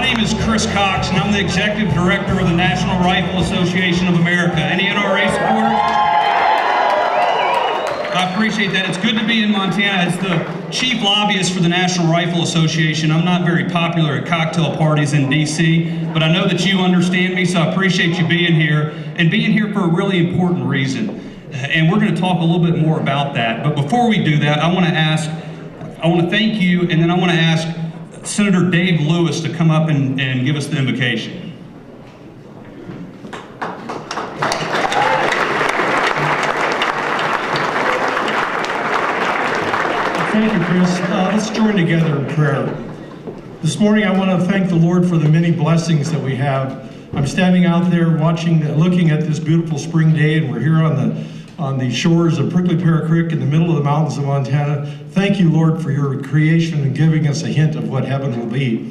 name is Chris Cox, and I'm the Executive Director of the National Rifle Association of America. Any NRA supporters? I appreciate that. It's good to be in Montana. As the chief lobbyist for the National Rifle Association, I'm not very popular at cocktail parties in D.C., but I know that you understand me, so I appreciate you being here, and being here for a really important reason. And we're going to talk a little bit more about that. But before we do that, I want to thank you, and then I want to ask Senator Dave Lewis to come up and give us the invocation. Thank you, Chris. Let's join together in prayer. This morning, I want to thank the Lord for the many blessings that we have. I'm standing out there looking at this beautiful spring day, and we're here on the shores of Prickly Pear Creek in the middle of the mountains of Montana. Thank you, Lord, for your creation and giving us a hint of what heaven will be.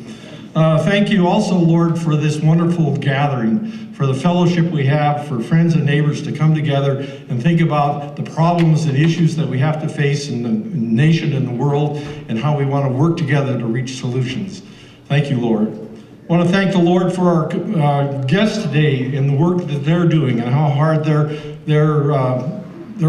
Thank you also, Lord, for this wonderful gathering, for the fellowship we have, for friends and neighbors to come together and think about the problems and issues that we have to face in the nation and the world, and how we want to work together to reach solutions. Thank you, Lord. I want to thank the Lord for our guests today and the work that they're doing, and how hard they're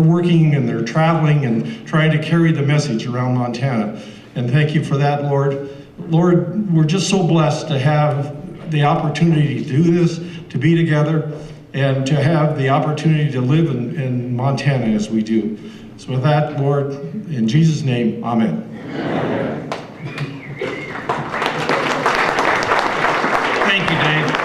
working and they're traveling and trying to carry the message around Montana. And thank you for that, Lord. Lord, we're just so blessed to have the opportunity to do this, to be together, and to have the opportunity to live in Montana as we do. So with that, Lord, in Jesus' name, amen. Thank you, Dave.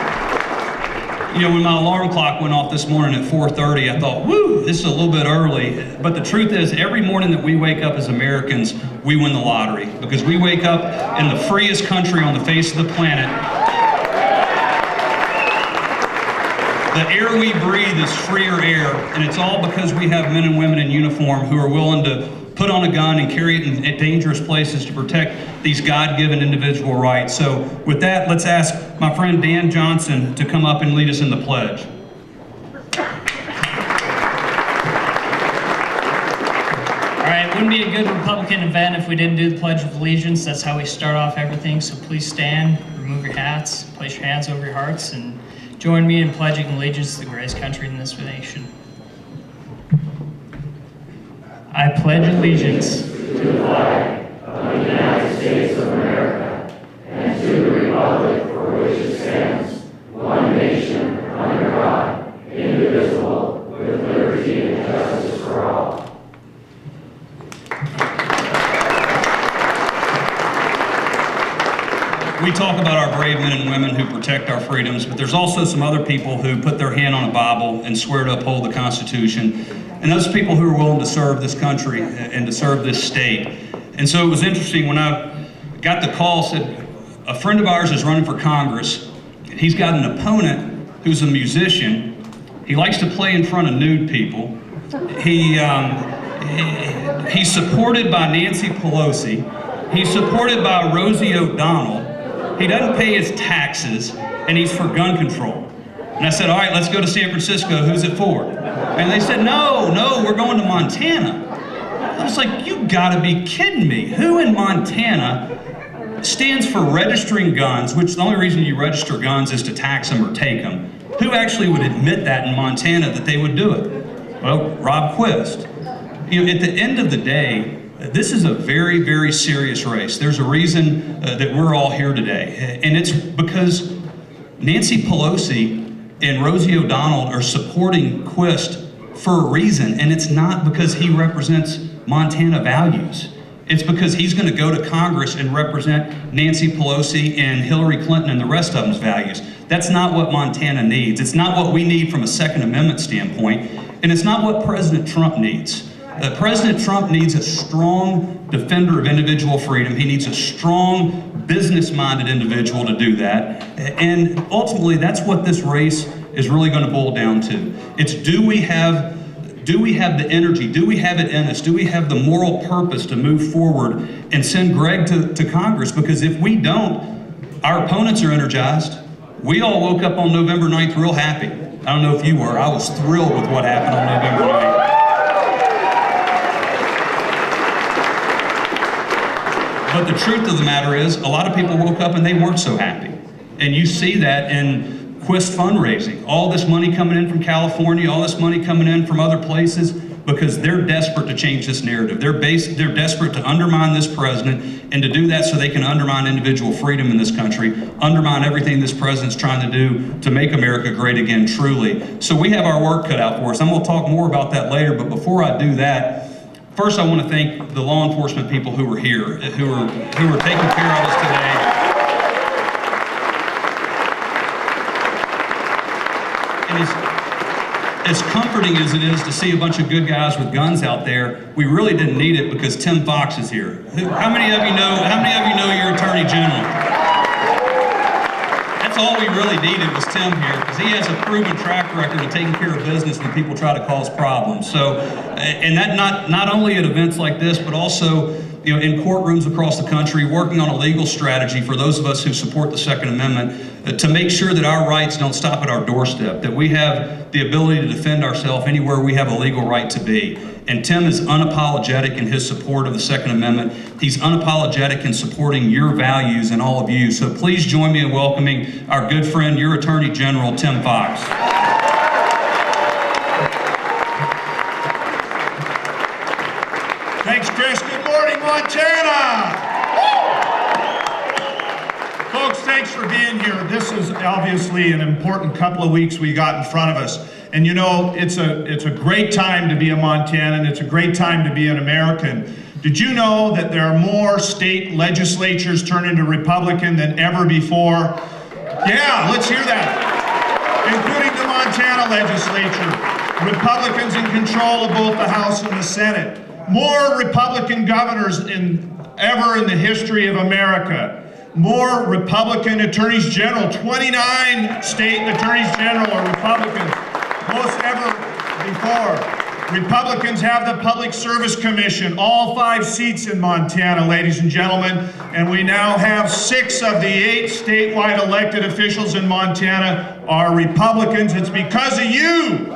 You know, when my alarm clock went off this morning at 4:30, I thought, woo, this is a little bit early. But the truth is, every morning that we wake up as Americans, we win the lottery, because we wake up in the freest country on the face of the planet. The air we breathe is freer air, and it's all because we have men and women in uniform who are willing to put on a gun and carry it in dangerous places to protect these God-given individual rights. So with that, let's ask my friend Dan Johnson to come up and lead us in the pledge. All right, it wouldn't be a good Republican event if we didn't do the Pledge of Allegiance. That's how we start off everything, so please stand, remove your hats, place your hands over your hearts, and join me in pledging allegiance to the greatest country in this nation. I pledge allegiance to the flag of the United States of America and to the republic for which it stands, one nation, under God, indivisible, with liberty and justice for all. We talk about our brave men and women who protect our freedoms, but there's also some other people who put their hand on a Bible and swear to uphold the Constitution. And those people who are willing to serve this country and to serve this state. And so it was interesting when I got the call, said a friend of ours is running for Congress. He's got an opponent who's a musician. He likes to play in front of nude people. He's supported by Nancy Pelosi. He's supported by Rosie O'Donnell. He doesn't pay his taxes, and he's for gun control. And I said, all right, let's go to San Francisco. Who's it for? And they said, no, we're going to Montana. I was like, you gotta be kidding me. Who in Montana stands for registering guns, which the only reason you register guns is to tax them or take them? Who actually would admit that in Montana that they would do it? Well, Rob Quist. You know, at the end of the day, this is a very, very serious race. There's a reason that we're all here today. And it's because Nancy Pelosi and Rosie O'Donnell are supporting Quist for a reason, and it's not because he represents Montana values. It's because he's going to go to Congress and represent Nancy Pelosi and Hillary Clinton and the rest of them's values. That's not what Montana needs. It's not what we need from a Second Amendment standpoint, and it's not what President Trump needs. President Trump needs a strong defender of individual freedom. He needs a strong business-minded individual to do that. And ultimately, that's what this race is really going to boil down to. It's do we have the energy? Do we have it in us? Do we have the moral purpose to move forward and send Greg to Congress? Because if we don't, our opponents are energized. We all woke up on November 9th real happy. I don't know if you were. I was thrilled with what happened on November 9th. But the truth of the matter is, a lot of people woke up and they weren't so happy. And you see that in Quist fundraising. All this money coming in from California, all this money coming in from other places, because they're desperate to change this narrative. They're desperate to undermine this president, and to do that so they can undermine individual freedom in this country, undermine everything this president's trying to do to make America great again, truly. So we have our work cut out for us. I'm going to talk more about that later, but before I do that, first I want to thank the law enforcement people who were here, who are taking care of us today. And as comforting as it is to see a bunch of good guys with guns out there, we really didn't need it because Tim Fox is here. How many of you know your Attorney General? That's all we really needed was Tim here, because he has a proven track record of taking care of business when people try to cause problems. So, and that not only at events like this, but also in courtrooms across the country, working on a legal strategy for those of us who support the Second Amendment to make sure that our rights don't stop at our doorstep, that we have the ability to defend ourselves anywhere we have a legal right to be. And Tim is unapologetic in his support of the Second Amendment. He's unapologetic in supporting your values and all of you. So please join me in welcoming our good friend, your Attorney General, Tim Fox. Thanks, Chris. Good morning, Montana. Folks, thanks for being here. This is obviously an important couple of weeks we got in front of us. And you know, it's a great time to be a Montanan. It's a great time to be an American. Did you know that there are more state legislatures turned into Republican than ever before? Yeah, let's hear that. Including the Montana legislature. Republicans in control of both the House and the Senate. More Republican governors ever in the history of America. More Republican attorneys general. 29 state attorneys general are Republicans, most ever before. Republicans have the Public Service Commission, all 5 seats in Montana, ladies and gentlemen, and we now have 6 of the 8 statewide elected officials in Montana are Republicans. It's because of you.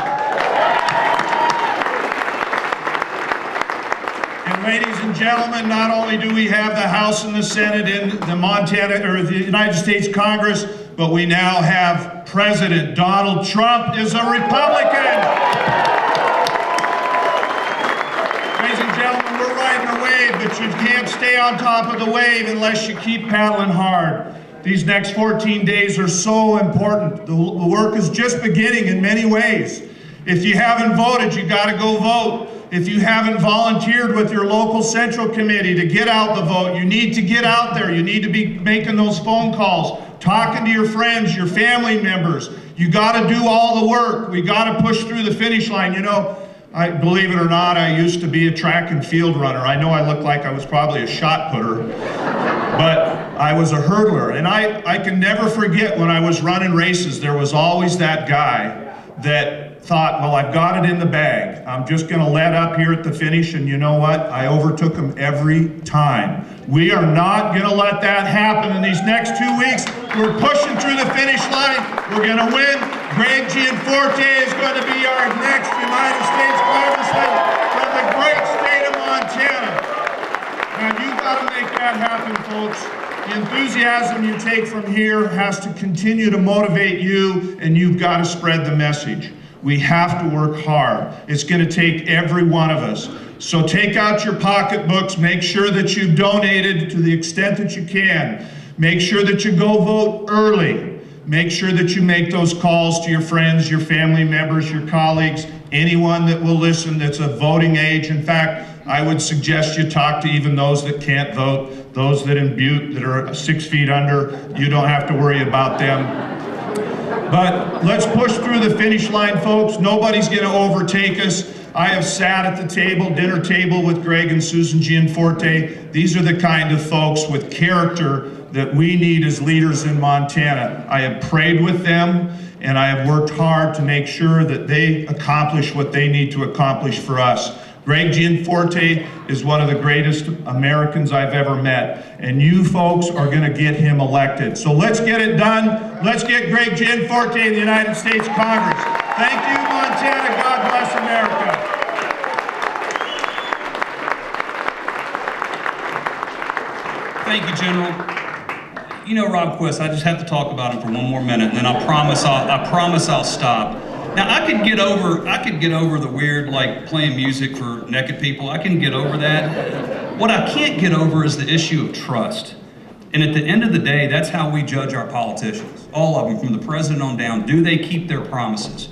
Ladies and gentlemen, not only do we have the House and the Senate in the Montana or the United States Congress, but we now have President Donald Trump is a Republican. Ladies and gentlemen, we're riding a wave, but you can't stay on top of the wave unless you keep paddling hard. These next 14 days are so important. The work is just beginning in many ways. If you haven't voted, you got to go vote. If you haven't volunteered with your local central committee to get out the vote, you need to get out there. You need to be making those phone calls, talking to your friends, your family members. You got to do all the work. We got to push through the finish line. You know, believe it or not, I used to be a track and field runner. I know I looked like I was probably a shot putter, but I was a hurdler. And I can never forget when I was running races, there was always that guy that thought, well, I've got it in the bag. I'm just gonna let up here at the finish, and you know what? I overtook him every time. We are not gonna let that happen in these next 2 weeks. We're pushing through the finish line. We're gonna win. Greg Gianforte is gonna be our next United States Congressman from the great state of Montana. Now, you gotta make that happen, folks. The enthusiasm you take from here has to continue to motivate you, and you've got to spread the message. We have to work hard. It's going to take every one of us. So take out your pocketbooks, make sure that you've donated to the extent that you can. Make sure that you go vote early. Make sure that you make those calls to your friends, your family members, your colleagues, anyone that will listen that's of voting age. In fact, I would suggest you talk to even those that can't vote, those that in Butte that are 6 feet under. You don't have to worry about them. But let's push through the finish line, folks. Nobody's going to overtake us. I have sat at the table, dinner table with Greg and Susan Gianforte. These are the kind of folks with character that we need as leaders in Montana. I have prayed with them, and I have worked hard to make sure that they accomplish what they need to accomplish for us. Greg Gianforte is one of the greatest Americans I've ever met, and you folks are going to get him elected. So let's get it done. Let's get Greg Gianforte in the United States Congress. Thank you, Montana. God bless America. Thank you, General. You know, Rob Quist, I just have to talk about him for one more minute, and then I promise I'll stop. Now, I could get over the weird, like, playing music for naked people. I can get over that. What I can't get over is the issue of trust. And at the end of the day, that's how we judge our politicians. All of them, from the president on down. Do they keep their promises?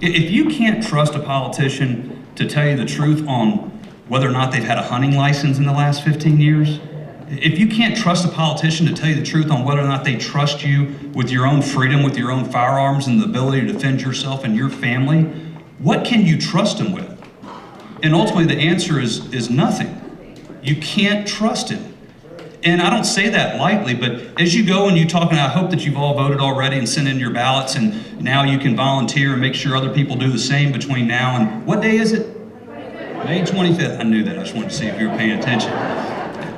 If you can't trust a politician to tell you the truth on whether or not they've had a hunting license in the last 15 years, if you can't trust a politician to tell you the truth on whether or not they trust you with your own freedom, with your own firearms and the ability to defend yourself and your family, what can you trust them with? And ultimately the answer is nothing. You can't trust him. And I don't say that lightly, but as you go and you talk, and I hope that you've all voted already and sent in your ballots, and now you can volunteer and make sure other people do the same between now and, what day is it? May 25th. I knew that. I just wanted to see if you were paying attention.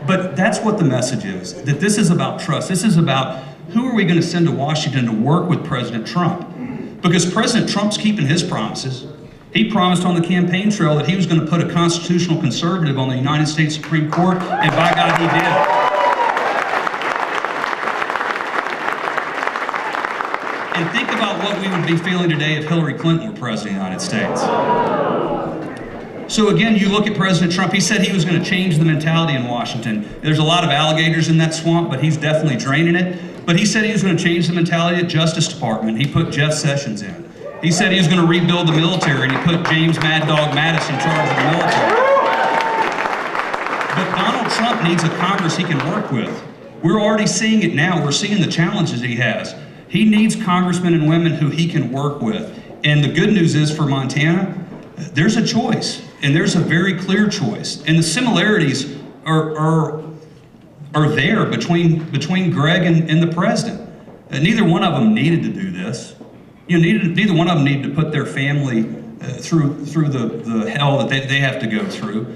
But that's what the message is, that this is about trust. This is about who are we going to send to Washington to work with President Trump? Because President Trump's keeping his promises. He promised on the campaign trail that he was going to put a constitutional conservative on the United States Supreme Court, and by God, he did. And think about what we would be feeling today if Hillary Clinton were president of the United States. So again, you look at President Trump, he said he was going to change the mentality in Washington. There's a lot of alligators in that swamp, but he's definitely draining it. But he said he was going to change the mentality at Justice Department. He put Jeff Sessions in. He said he was going to rebuild the military, and he put James Mad Dog Mattis in charge of the military. But Donald Trump needs a Congress he can work with. We're already seeing it now. We're seeing the challenges he has. He needs congressmen and women who he can work with. And the good news is for Montana, there's a choice, and there's a very clear choice. And the similarities are there between Greg and the president. Neither one of them needed to do this. Neither one of them needed to put their family through the hell that they have to go through.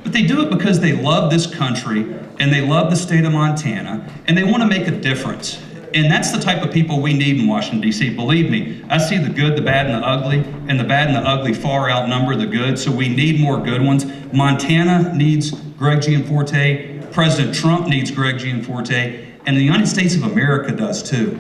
But they do it because they love this country, and they love the state of Montana, and they want to make a difference. And that's the type of people we need in Washington, D.C. Believe me, I see the good, the bad, and the ugly, and the bad and the ugly far outnumber the good, so we need more good ones. Montana needs Greg Gianforte, President Trump needs Greg Gianforte, and the United States of America does too.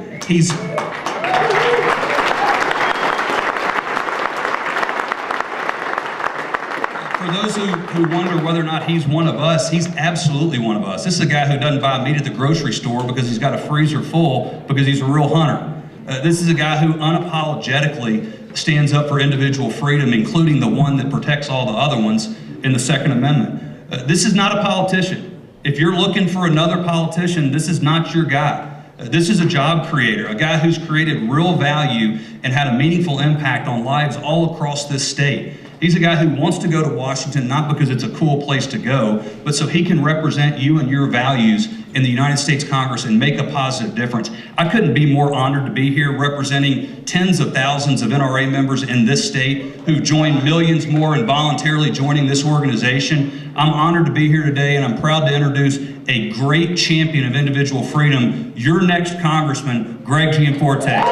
For those who wonder whether or not he's one of us, he's absolutely one of us. This is a guy who doesn't buy meat at the grocery store because he's got a freezer full because he's a real hunter. This is a guy who unapologetically stands up for individual freedom, including the one that protects all the other ones in the Second Amendment. This is not a politician. If you're looking for another politician, this is not your guy. This is a job creator, a guy who's created real value and had a meaningful impact on lives all across this state. He's a guy who wants to go to Washington, not because it's a cool place to go, but so he can represent you and your values in the United States Congress and make a positive difference. I couldn't be more honored to be here representing tens of thousands of NRA members in this state who've joined millions more in voluntarily joining this organization. I'm honored to be here today, and I'm proud to introduce a great champion of individual freedom, your next Congressman, Greg Gianforte.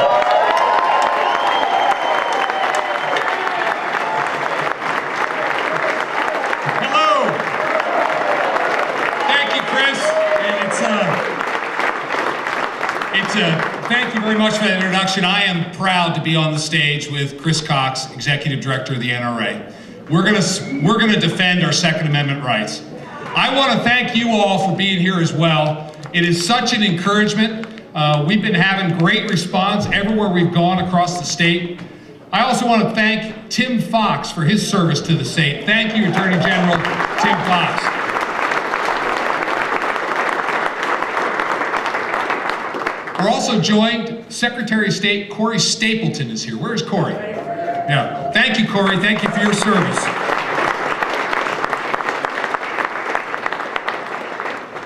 Thank you very much for that introduction. I am proud to be on the stage with Chris Cox, Executive Director of the NRA. We're gonna defend our Second Amendment rights. I want to thank you all for being here as well. It is such an encouragement. We've been having great response everywhere we've gone across the state. I also want to thank Tim Fox for his service to the state. Thank you, Attorney General Tim Fox. We're also joined, Secretary of State Corey Stapleton is here. Where's Corey? Yeah. Thank you, Corey. Thank you for your service.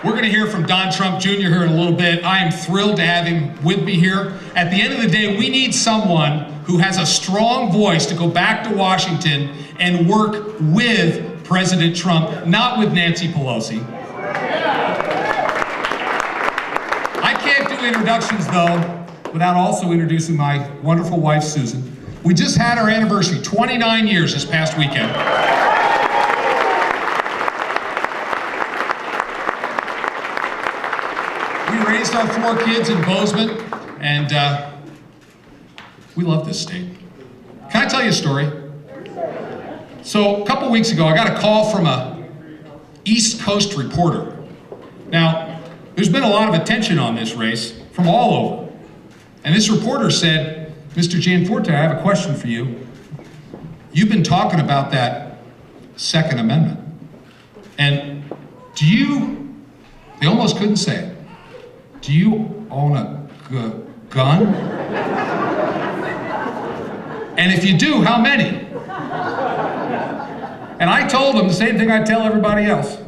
We're going to hear from Don Trump Jr. here in a little bit. I am thrilled to have him with me here. At the end of the day, we need someone who has a strong voice to go back to Washington and work with President Trump, not with Nancy Pelosi. I can't do introductions, though, without also introducing my wonderful wife, Susan. We just had our anniversary, 29 years this past weekend. We raised our 4 kids in Bozeman, and we love this state. Can I tell you a story? So a couple weeks ago, I got a call from a East Coast reporter. Now, there's been a lot of attention on this race from all over. And this reporter said, Mr. Gianforte, I have a question for you. You've been talking about that Second Amendment. And do you, they almost couldn't say it, do you own a gun? And if you do, how many? And I told them the same thing I tell everybody else.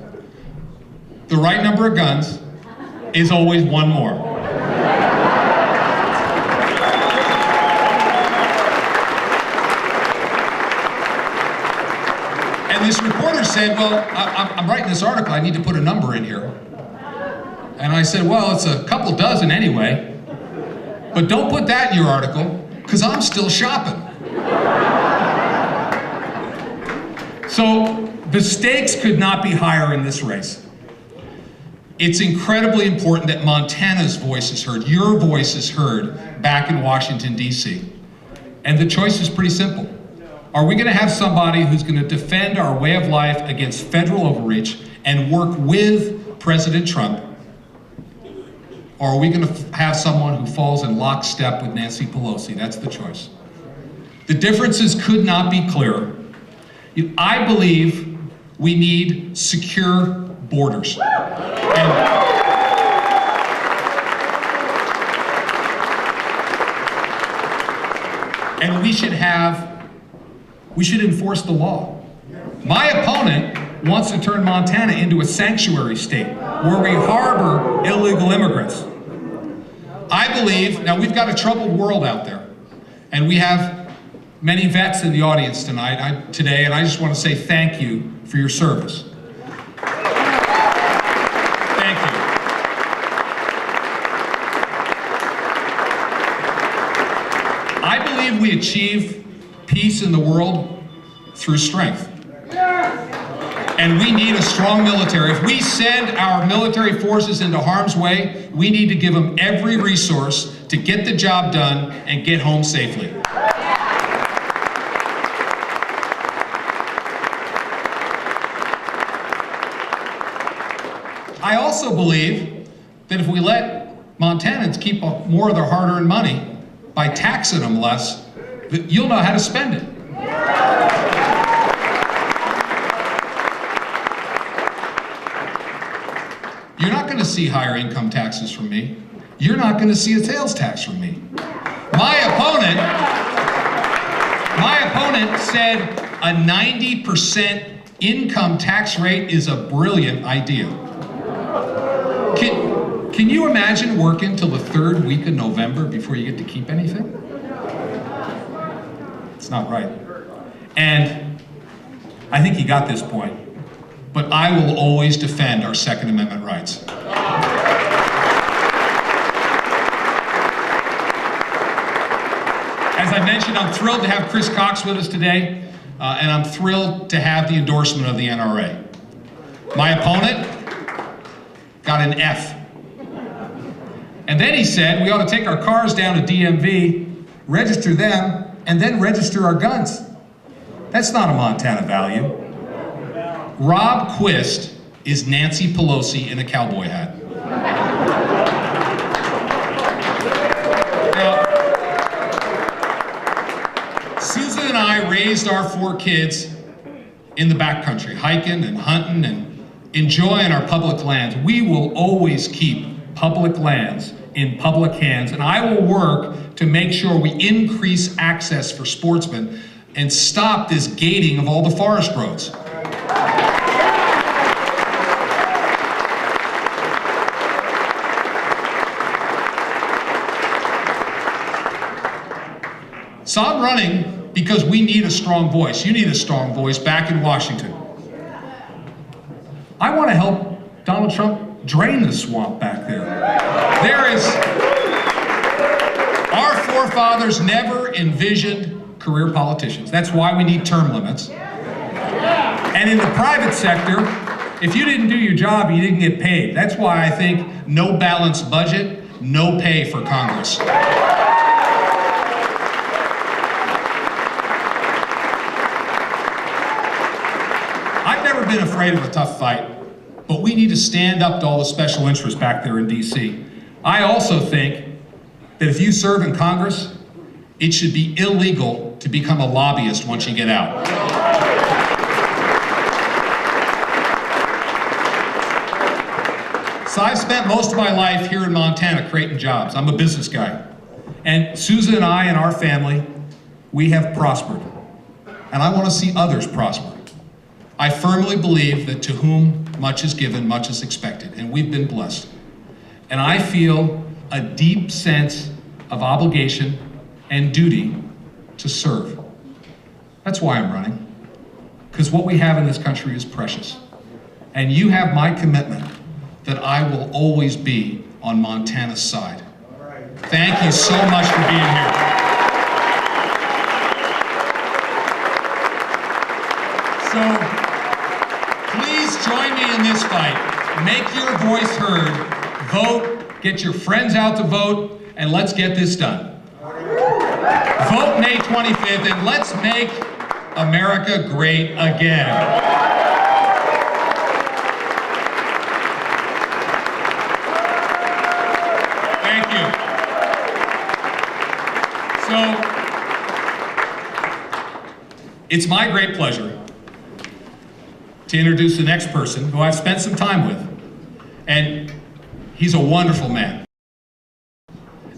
The right number of guns is always one more. And this reporter said, well, I'm writing this article, I need to put a number in here. And I said, well, it's a couple dozen anyway, but don't put that in your article, because I'm still shopping. So the stakes could not be higher in this race. It's incredibly important that Montana's voice is heard, your voice is heard back in Washington, D.C. And the choice is pretty simple. Are we going to have somebody who's going to defend our way of life against federal overreach and work with President Trump? Or are we going to have someone who falls in lockstep with Nancy Pelosi? That's the choice. The differences could not be clearer. I believe we need secure borders. And we should enforce the law. My opponent wants to turn Montana into a sanctuary state where we harbor illegal immigrants. I believe, now we've got a troubled world out there, and we have many vets in the audience today, and I just want to say thank you for your service. Thank you. I believe we achieve peace in the world through strength. And we need a strong military. If we send our military forces into harm's way, we need to give them every resource to get the job done and get home safely. I also believe that if we let Montanans keep more of their hard-earned money by taxing them less, that you'll know how to spend it. You're not going to see higher income taxes from me. You're not going to see a sales tax from me. My opponent said a 90% income tax rate is a brilliant idea. Can you imagine working till the 3rd week of November before you get to keep anything? It's not right. And I think he got this point. But I will always defend our Second Amendment rights. As I mentioned, I'm thrilled to have Chris Cox with us today, and I'm thrilled to have the endorsement of the NRA. My opponent got an F. And then he said we ought to take our cars down to DMV, register them, and then register our guns. That's not a Montana value. Rob Quist is Nancy Pelosi in a cowboy hat. Now, Susan and I raised our 4 kids in the backcountry, hiking and hunting and enjoying our public lands. We will always keep public lands in public hands, and I will work to make sure we increase access for sportsmen and stop this gating of all the forest roads. So I'm running because we need a strong voice. You need a strong voice back in Washington. I want to help Donald Trump drain the swamp back there. Our forefathers never envisioned career politicians. That's why we need term limits. And in the private sector, If you didn't do your job, you didn't get paid. That's why I think no balanced budget, no pay for Congress. I've never been afraid of a tough fight, but we need to stand up to all the special interests back there in DC. I also think that if you serve in Congress, it should be illegal to become a lobbyist once you get out. So I've spent most of my life here in Montana creating jobs. I'm a business guy. And Susan and I and our family, we have prospered. And I want to see others prosper. I firmly believe that to whom much is given, much is expected, and we've been blessed. And I feel a deep sense of obligation and duty to serve. That's why I'm running, because what we have in this country is precious. And you have my commitment that I will always be on Montana's side. Thank you so much for being here. So, please join me in this fight. Make your voice heard, vote, get your friends out to vote, and let's get this done. Vote May 25th, and let's make America great again. Thank you. So, it's my great pleasure to introduce the next person who I've spent some time with. And he's a wonderful man.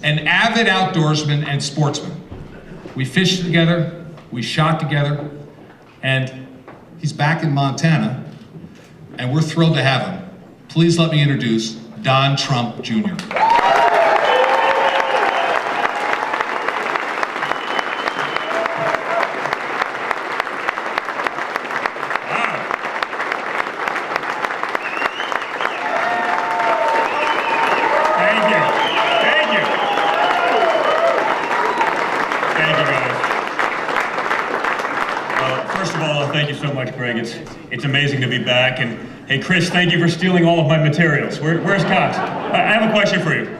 An avid outdoorsman and sportsman. We fished together, we shot together, and he's back in Montana, and we're thrilled to have him. Please let me introduce Don Trump Jr. It's amazing to be back, and hey Chris, thank you for stealing all of my materials. Where's Cox? I have a question for you.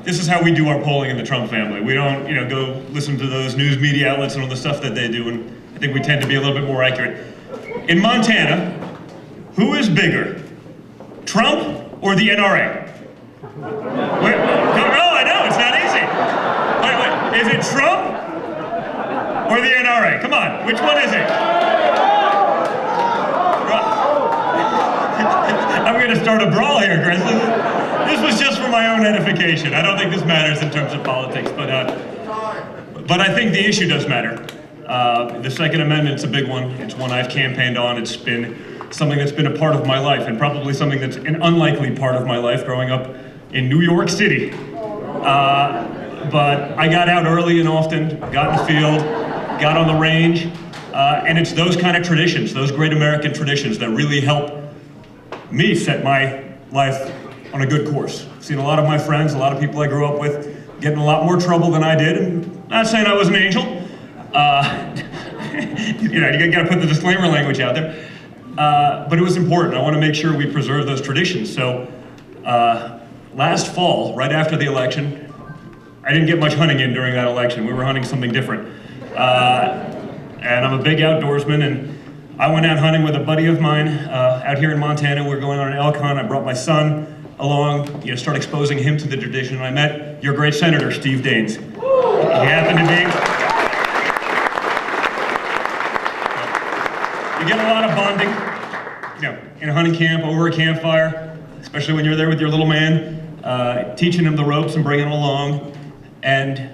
This is how we do our polling in the Trump family. We don't, go listen to those news media outlets and all the stuff that they do, and I think we tend to be a little bit more accurate. In Montana, who is bigger, Trump or the NRA? No, I know, it's not easy. Wait, is it Trump or the NRA? Come on, which one is it? I'm going to start a brawl here, Chris. This was just for my own edification. I don't think this matters in terms of politics, but I think the issue does matter. The Second Amendment's a big one. It's one I've campaigned on. It's been something that's been a part of my life, and probably something that's an unlikely part of my life growing up in New York City. But I got out early and often, got in the field, got on the range, and it's those kind of traditions, those great American traditions that really help me set my life on a good course. I've seen a lot of my friends, a lot of people I grew up with, get in a lot more trouble than I did, and not saying I was an angel. You gotta put the disclaimer language out there. But it was important. I want to make sure we preserve those traditions. So last fall, right after the election, I didn't get much hunting in during that election. We were hunting something different. And I'm a big outdoorsman, and I went out hunting with a buddy of mine out here in Montana. We were going on an elk hunt. I brought my son along, start exposing him to the tradition. And I met your great senator, Steve Daines. He happened to be. You get a lot of bonding, in a hunting camp, over a campfire, especially when you're there with your little man, teaching him the ropes and bringing him along. And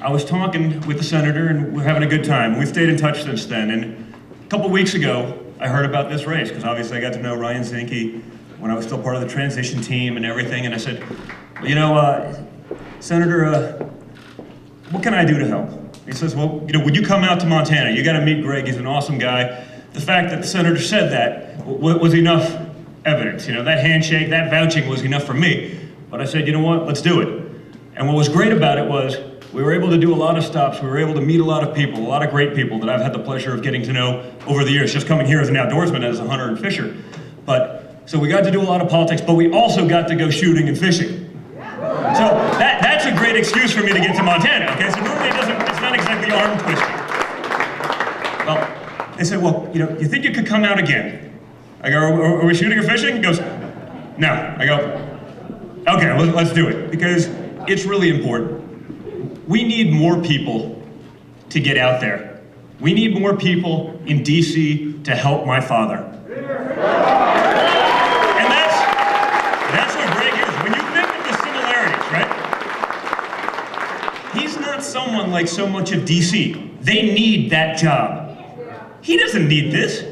I was talking with the senator, and we're having a good time. We've stayed in touch since then. And a couple weeks ago, I heard about this race, because obviously I got to know Ryan Zinke when I was still part of the transition team and everything, and I said, Senator, what can I do to help? He says, well, would you come out to Montana? You got to meet Greg, he's an awesome guy. The fact that the senator said that was enough evidence. That handshake, that vouching was enough for me. But I said, you know what, let's do it. And what was great about it was, we were able to do a lot of stops. We were able to meet a lot of people, a lot of great people that I've had the pleasure of getting to know over the years, just coming here as an outdoorsman, as a hunter and fisher. But So we got to do a lot of politics, but we also got to go shooting and fishing. So that's a great excuse for me to get to Montana, okay? So normally it's not exactly arm twisting. Well, they said, well, you think you could come out again? I go, are we shooting or fishing? He goes, no. I go, okay, let's do it, because it's really important. We need more people to get out there. We need more people in DC to help my father. And that's what Greg is. When you think of the similarities, right? He's not someone like so much of DC. They need that job. He doesn't need this.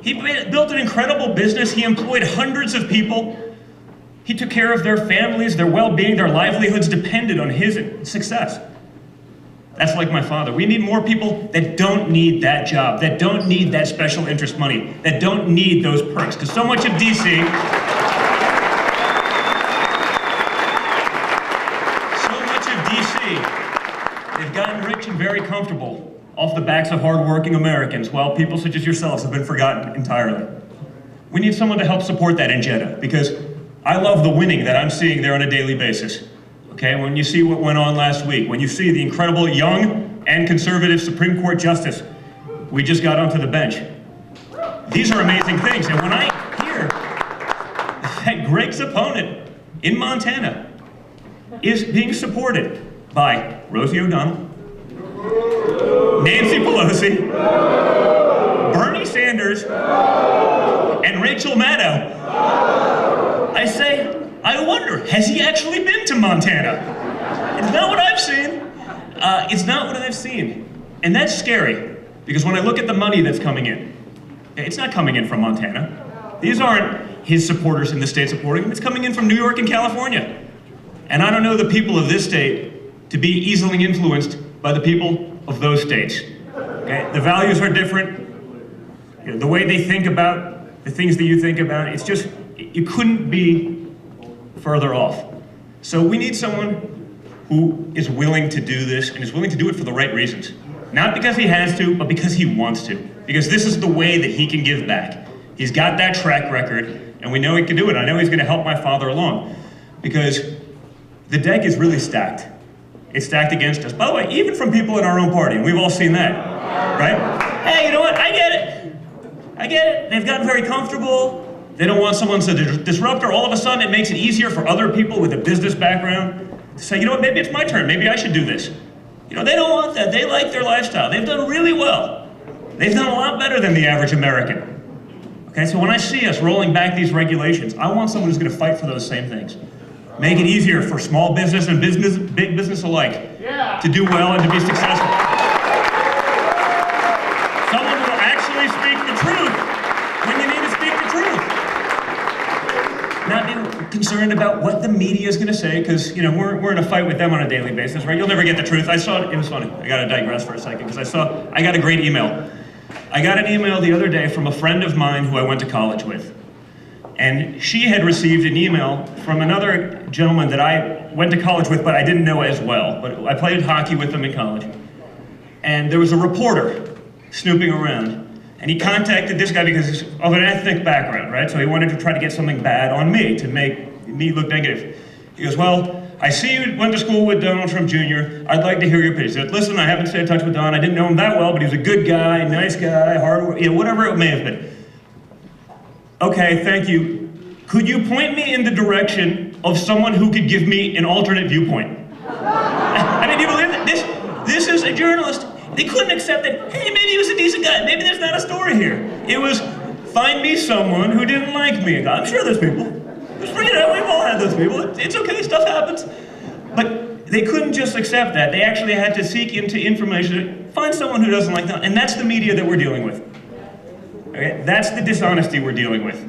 He built an incredible business. He employed hundreds of people. He took care of their families, their well-being, their livelihoods depended on his success. That's like my father. We need more people that don't need that job, that don't need that special interest money, that don't need those perks. Because so much of DC, they've gotten rich and very comfortable off the backs of hardworking Americans, while people such as yourselves have been forgotten entirely. We need someone to help support that in Jeddah, because I love the winning that I'm seeing there on a daily basis. Okay, when you see what went on last week, when you see the incredible young and conservative Supreme Court justice we just got onto the bench. These are amazing things, and when I hear that Greg's opponent in Montana is being supported by Rosie O'Donnell, Nancy Pelosi, Bernie Sanders, and Rachel Maddow, I say, I wonder, has he actually been to Montana? It's not what I've seen. It's not what I've seen. And that's scary, because when I look at the money that's coming in, it's not coming in from Montana. These aren't his supporters in the state supporting him. It's coming in from New York and California. And I don't know the people of this state to be easily influenced by the people of those states. Okay? The values are different. The way they think about the things that you think about, it's just, you couldn't be further off. So we need someone who is willing to do this and is willing to do it for the right reasons. Not because he has to, but because he wants to. Because this is the way that he can give back. He's got that track record, and we know he can do it. I know he's gonna help my father along, because the deck is really stacked. It's stacked against us. By the way, even from people in our own party, and we've all seen that, right? Hey, you know what, I get it. I get it, they've gotten very comfortable. They don't want someone to disrupt her. All of a sudden, it makes it easier for other people with a business background to say, you know what, maybe it's my turn. Maybe I should do this. You know, they don't want that. They like their lifestyle. They've done really well. They've done a lot better than the average American. Okay, so when I see us rolling back these regulations, I want someone who's going to fight for those same things. Make it easier for small business and big business alike to do well and to be successful. Someone who will actually speak the truth when you need to speak the truth. Not be concerned about what the media is going to say, because we're in a fight with them on a daily basis, right? You'll never get the truth. I saw it was funny. I got to digress for a second, because I got a great email. I got an email the other day from a friend of mine who I went to college with. And she had received an email from another gentleman that I went to college with, but I didn't know as well. But I played hockey with him in college. And there was a reporter snooping around. And he contacted this guy because he's of an ethnic background, right? So he wanted to try to get something bad on me, to make me look negative. He goes, well, I see you went to school with Donald Trump Jr. I'd like to hear your opinion. He said, listen, I haven't stayed in touch with Don. I didn't know him that well, but he was a good guy, nice guy, hard, whatever it may have been. Okay, thank you. Could you point me in the direction of someone who could give me an alternate viewpoint? I mean, do you believe that? This is a journalist. They couldn't accept that, hey, maybe he was a decent guy. Maybe there's not a story here. It was, find me someone who didn't like me. I'm sure there's people. Just bring it up. We've all had those people. It's okay, stuff happens. But they couldn't just accept that. They actually had to seek into information, find someone who doesn't like them. And that's the media that we're dealing with. Okay? That's the dishonesty we're dealing with.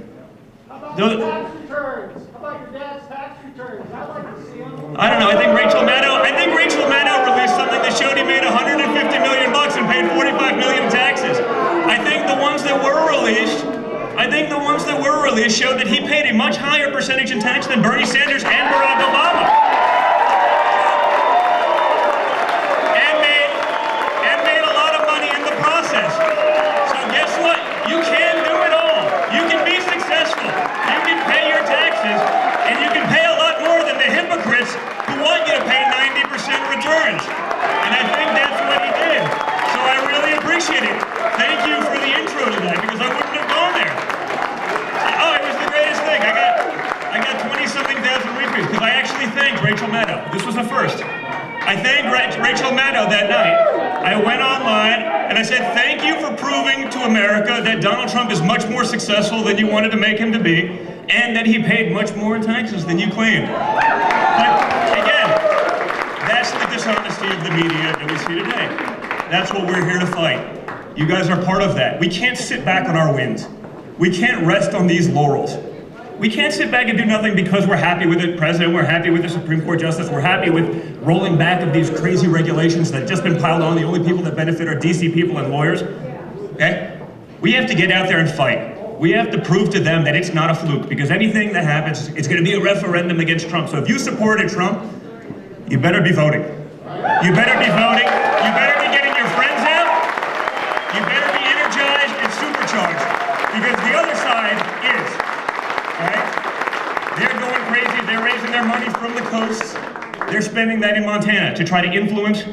How about tax returns? How about your dad's tax returns? I'd like to see them. I don't know. I think Rachel Maddow released something that showed he made $150 million and paid $45 million in taxes. I think the ones that were released showed that he paid a much higher percentage in tax than Bernie Sanders and Barack Obama. And made a lot of money in the process. So guess what? You can do it all. You can be successful. appreciate it. Thank you for the intro to that, because I wouldn't have gone there. Oh, it was the greatest thing. I got 20-something thousand retweets because I actually thanked Rachel Maddow. This was the first. I thanked Rachel Maddow that night. I went online and I said, thank you for proving to America that Donald Trump is much more successful than you wanted to make him to be, and that he paid much more in taxes than you claimed. But again, that's the dishonesty of the media that we see today. That's what we're here to fight. You guys are part of that. We can't sit back on our wins. We can't rest on these laurels. We can't sit back and do nothing because we're happy with the president, we're happy with the Supreme Court justice, we're happy with rolling back of these crazy regulations that have just been piled on. The only people that benefit are DC people and lawyers. Okay? We have to get out there and fight. We have to prove to them that it's not a fluke, because anything that happens, it's going to be a referendum against Trump. So if you supported Trump, you better be voting. You better be voting. You better be getting your friends out. You better be energized and supercharged, because the other side is. All right? They're going crazy. They're raising their money from the coasts. They're spending that in Montana to try to influence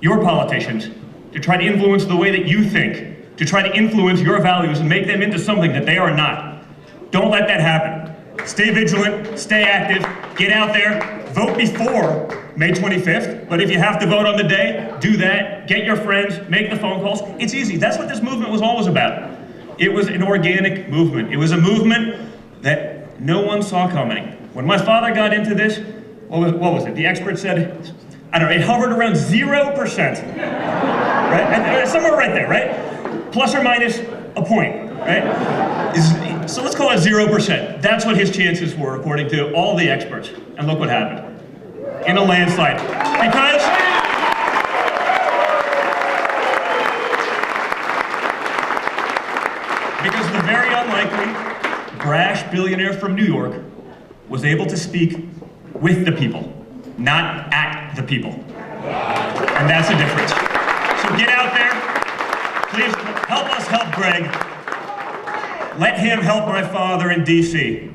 your politicians, to try to influence the way that you think, to try to influence your values and make them into something that they are not. Don't let that happen. Stay vigilant, stay active, get out there, vote before May 25th, but if you have to vote on the day, do that, get your friends, make the phone calls. It's easy. That's what this movement was always about. It was an organic movement. It was a movement that no one saw coming. When my father got into this, what was it? The expert said, I don't know, it hovered around 0%, right? Somewhere right there, right? Plus or minus a point, right? So let's call it 0%. That's what his chances were, according to all the experts. And look what happened. In a landslide. Because the very unlikely, brash billionaire from New York was able to speak with the people, not at the people. And that's the difference. So get out there. Please help us help Greg. Let him help my father in DC.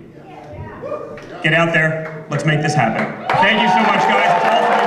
Get out there. Let's make this happen. Thank you so much, guys. It's all for